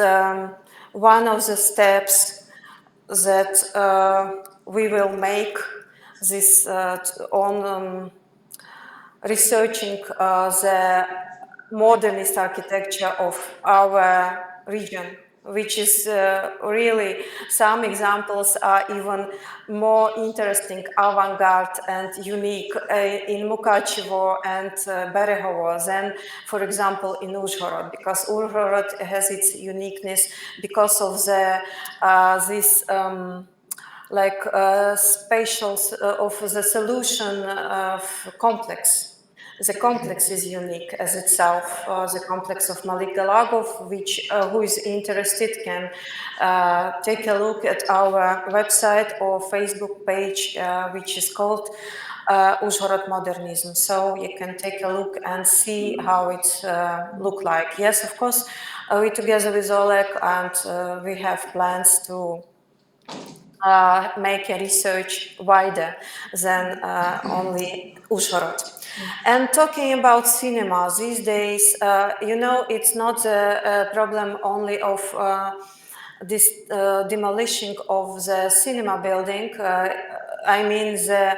S2: one of the steps that we will make this on researching the modernist architecture of our region, which is really, some examples are even more interesting, avant-garde and unique in Mukachevo and Berehovo than, for example, in Uzhhorod, because Uzhhorod has its uniqueness because of the spatial of the solution of complex. The complex is unique as itself. The complex of Malik Galagov, which who is interested can take a look at our website or Facebook page, which is called Uzhhorod Modernism. So you can take a look and see how it look like. Yes, of course, we together with Oleg, and we have plans to make a research wider than only Uzhhorod. And talking about cinema these days, you know, it's not a problem only of this demolishing of the cinema building. I mean, the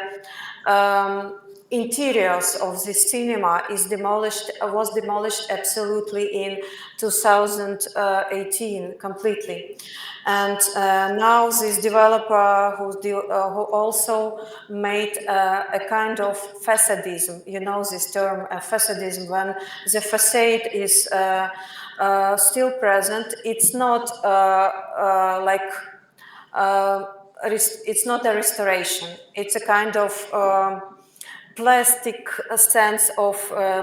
S2: interiors of the cinema was demolished absolutely in 2018 completely. And now this developer who also made a kind of facadism, you know this term, facadism, when the facade is still present. It's not it's not a restoration. It's a kind of plastic sense of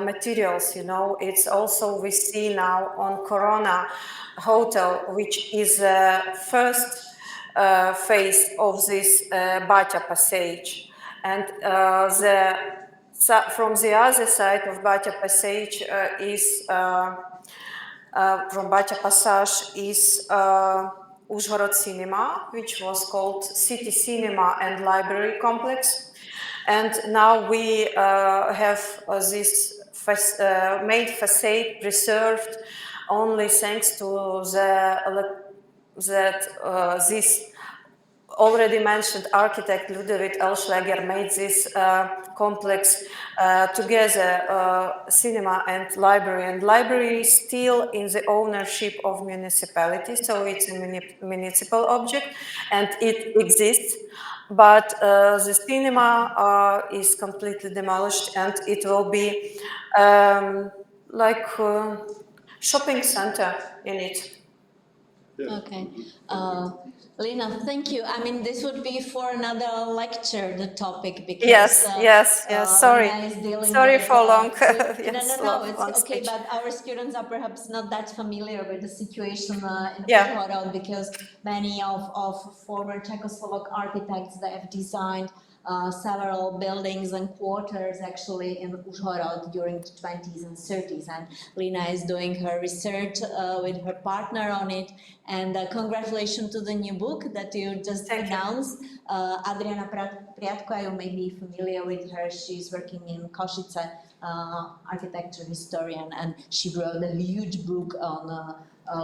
S2: materials, you know. It's also, we see now on Corona Hotel, which is the first phase of this Batya Passage. And from the other side of Batya Passage from Batya Passage is Uzhhorod Cinema, which was called City Cinema and Library Complex. and now we have this main facade preserved only thanks to this already mentioned architect Ludwig Elschlager made this complex together, cinema and library. And library is still in the ownership of municipality, so it's a municipal object and it exists. But the cinema is completely demolished and it will be like shopping center in it.
S3: Yes.
S1: Okay. Lina, thank you. I mean, this would be for another lecture, the topic, because
S2: Yes. Sorry,
S1: Lina is dealing
S2: sorry
S1: with.
S2: for long.
S1: No,
S2: Long,
S1: it's
S2: long
S1: okay.
S2: speech.
S1: But our students are perhaps not that familiar with the situation in
S2: Yeah.
S1: Uzhhorod, because many of former Czechoslovak architects, they have designed several buildings and quarters actually in Uzhhorod during the 20s and 30s, and Lina is doing her research with her partner on it. And congratulations to the new book that you just announced. Adriana Priatko, you may be familiar with her. She's working in Košice, architecture historian, and she wrote a huge book on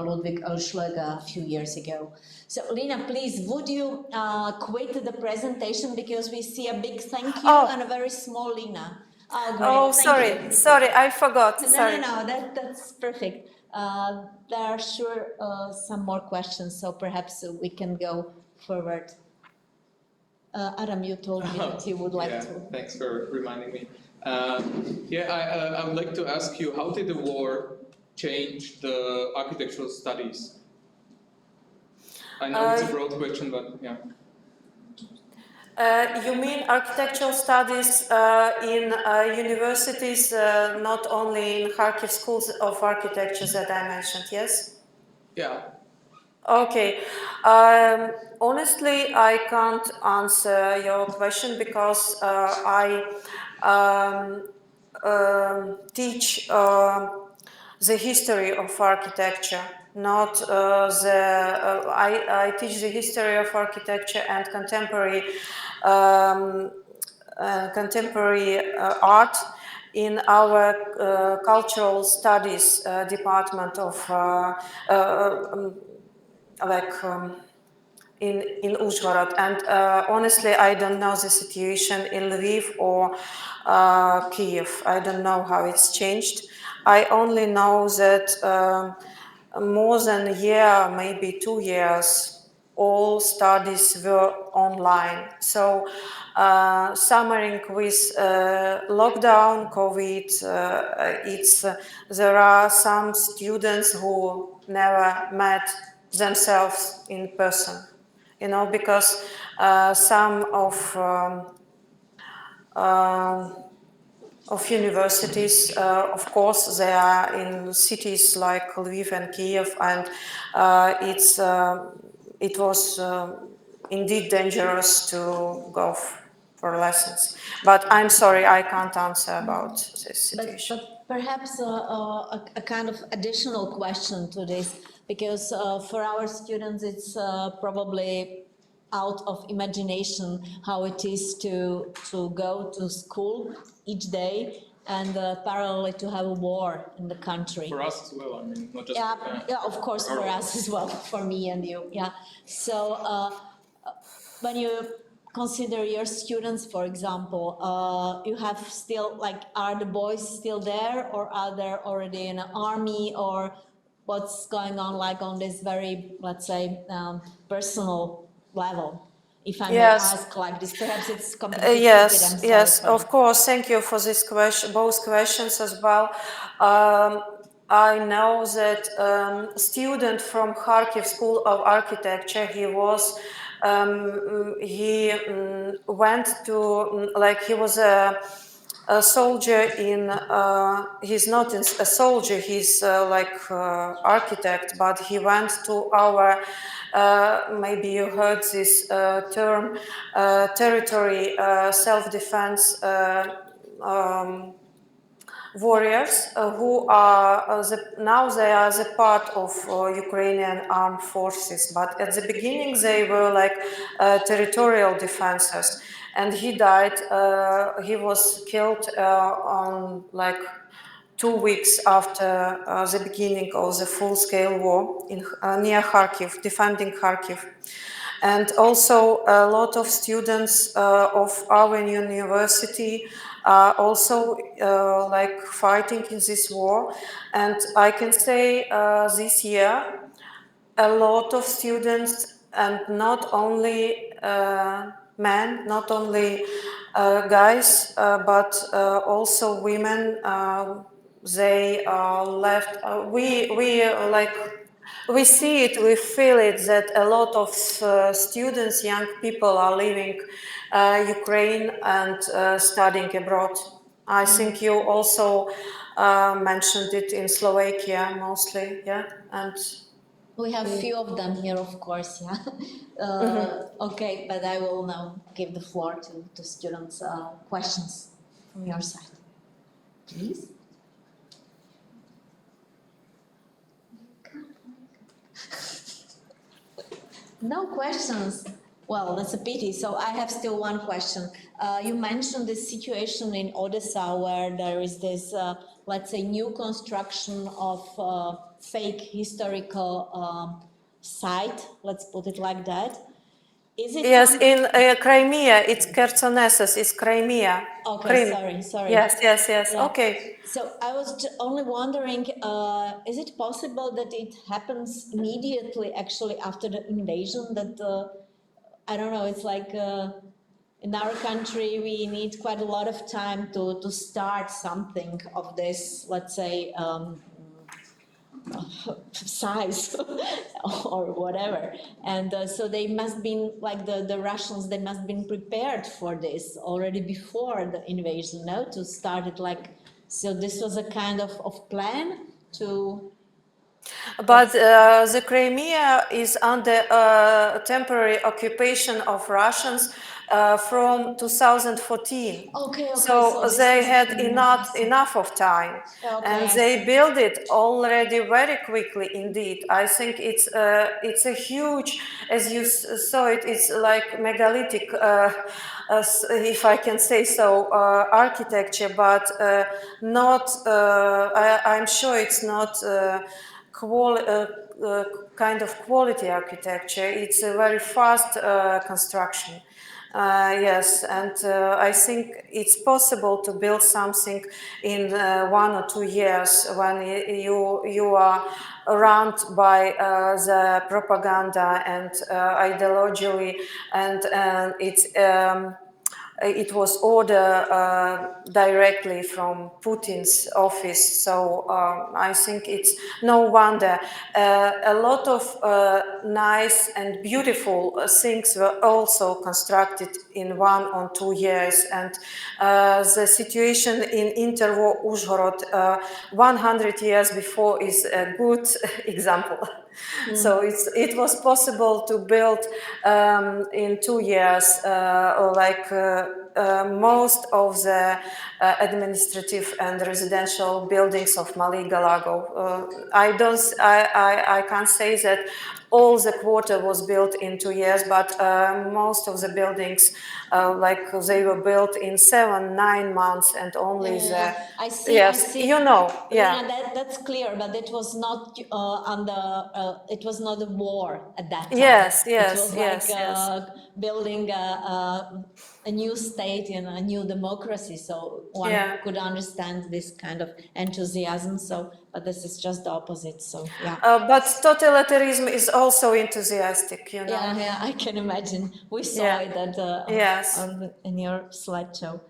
S1: Ludwig Elschlager a few years ago. So, Lina, please, would you quit the presentation, because we see a big thank you and a very small Lina. Oh, great.
S2: Oh,
S1: Thank you.
S2: sorry, I forgot. Sorry.
S1: No, that's perfect. There are sure some more questions, so perhaps we can go forward. Adam, you told me that you would like to.
S4: Thanks for reminding me. I would like to ask you, how did the war change the architectural studies? I know it's a broad question, but yeah.
S2: You mean architectural studies in universities, not only in Kharkiv schools of architecture that I mentioned, yes?
S4: Yeah.
S2: Okay. Honestly, I can't answer your question because I teach the history of architecture, not I teach the history of architecture and contemporary art in our cultural studies department of in Uzhhorod, and honestly, I don't know the situation in Lviv or Kiev. I don't know how it's changed. I only know that more than a year, maybe 2 years, all studies were online. So, summarizing with lockdown, COVID, there are some students who never met themselves in person. Because some of universities, of course, they are in cities like Lviv and Kiev, and it was indeed dangerous to go for lessons. But I'm sorry, I can't answer about this situation.
S1: But perhaps a kind of additional question to this, because for our students it's probably out of imagination how it is to go to school each day and parallelly to have a war in the country.
S4: For us as well, I mean, not just
S1: Yeah, of course, for us as well, for me and you. Yeah. So when you consider your students, for example, you have still, like, are the boys still there, or are they already in an army, or what's going on, like, on this very, let's say, personal level? If I may ask like this, perhaps it's completely stupid.
S2: Yes, of course. Thank you for this question, both questions as well. I know that student from Kharkiv School of Architecture, he went to, like, he was a soldier in, he's not a soldier, he's architect, but he went to our, maybe you heard this term, territory self-defense warriors who are now they are the part of Ukrainian armed forces, but at the beginning they were like territorial defenses. and he died. He was killed on like 2 weeks after the beginning of the full-scale war in near Kharkiv, defending Kharkiv. And also a lot of students of our university are also like fighting in this war. And I can say this year a lot of students, and not only men, not only guys, but also women, they left. We see it, we feel it, that a lot of students, young people are leaving Ukraine and studying abroad. I think you also mentioned it in Slovakia mostly, yeah? And
S1: we have few of them here, of course, yeah. Okay, but I will now give the floor to students. Questions from your side, please. No questions. Well, that's a pity. So I have still one question. You mentioned this situation in Odessa where there is this, let's say, new construction of fake historical site. Let's put it like that. Is it?
S2: yes, in Crimea, it's Khersonesus, it's Crimea.
S1: Okay, sorry.
S2: Yes.
S1: Yeah.
S2: Okay.
S1: So I was only wondering, is it possible that it happens immediately, actually, after the invasion? That I don't know. It's like in our country, we need quite a lot of time to start something of this, let's say, size or whatever. And so they must been like the Russians, they must been prepared for this already before the invasion, no? To start it like, so this was a kind of plan to.
S2: But the Crimea is under temporary occupation of Russians from 2014.
S1: Okay,
S2: So
S1: so
S2: they had enough of time,
S1: Okay,
S2: and
S1: I
S2: they
S1: see.
S2: built it already very quickly indeed. I think it's a huge, as you saw it, it's like megalithic, if I can say so, architecture, but not. I'm sure it's not. Kind of quality architecture. It's a very fast construction. Yes, and I think it's possible to build something in 1 or 2 years when you are around by the propaganda and ideologically, and it was ordered directly from Putin's office, so I think it's no wonder. A lot of nice and beautiful things were also constructed in 1 or 2 years, and the situation in interwar Uzhhorod 100 years before is a good example. So it was possible to build in 2 years most of the administrative and residential buildings of Malý Galago. I can't say that all the quarter was built in 2 years, but most of the buildings, they were built in 7-9 months, and only
S1: I see.
S2: yes,
S1: I see.
S2: you know, yeah.
S1: Lina, that's clear, but it was not it was not a war at that time.
S2: Yes,
S1: It was
S2: yes.
S1: building a new state and a new democracy. So one could understand this kind of enthusiasm. So, but this is just the opposite. So yeah.
S2: But totalitarianism is also enthusiastic, you know.
S1: Yeah, I can imagine. We saw it at
S2: Yes.
S1: in your slideshow.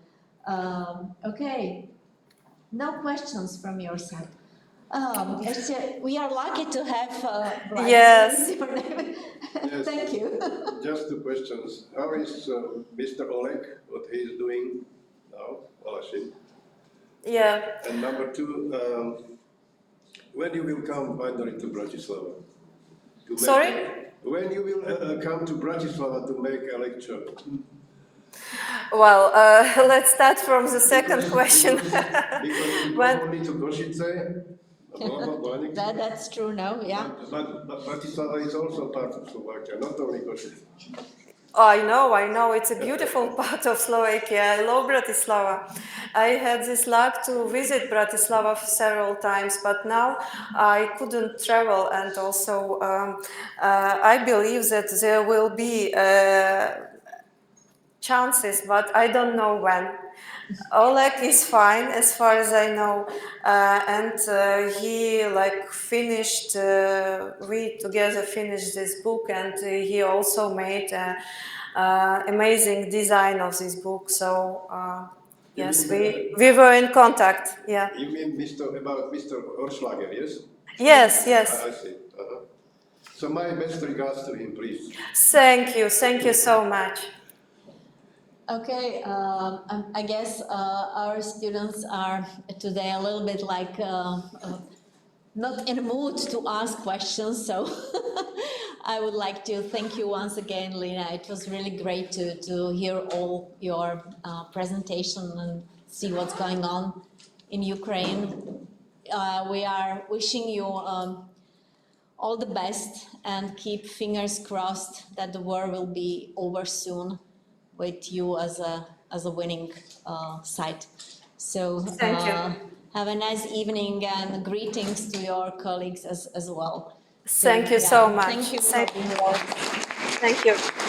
S1: Okay. No questions from your side. We are lucky to have Brian.
S2: Yes.
S1: Your name.
S3: Yes.
S1: Thank you.
S3: Just 2 questions. How is Mr. Oleg, what he is doing now, Olashin?
S2: Yeah.
S3: And number 2, when you will come finally to Bratislava?
S2: Sorry?
S3: When you will come to Bratislava to make a lecture?
S2: Well, let's start from the second question.
S3: Because you go only to Košice,
S1: That's true now, yeah.
S3: But Bratislava is also part of Slovakia, not only Košice.
S2: I know. It's a beautiful part of Slovakia. I love Bratislava. I had this luck to visit Bratislava several times, but now I couldn't travel. And also, I believe that there will be chances, but I don't know when. Oleg is fine as far as I know, and he like finished. We together finished this book, and he also made amazing design of this book. So yes, we were in contact. Yeah.
S3: You mean about Mr. Orschlager, yes?
S2: Yes.
S3: I see. So my best regards to him, please.
S2: Thank you so much.
S1: Okay, I guess our students are today a little bit like not in the mood to ask questions, so I would like to thank you once again, Lina. It was really great to hear all your presentation and see what's going on in Ukraine. We are wishing you all the best and keep fingers crossed that the war will be over soon with you as a winning side. So
S2: Thank you.
S1: have a nice evening and greetings to your colleagues as well. So,
S2: Thank you so much.
S1: Thank you for being here.
S2: Thank you.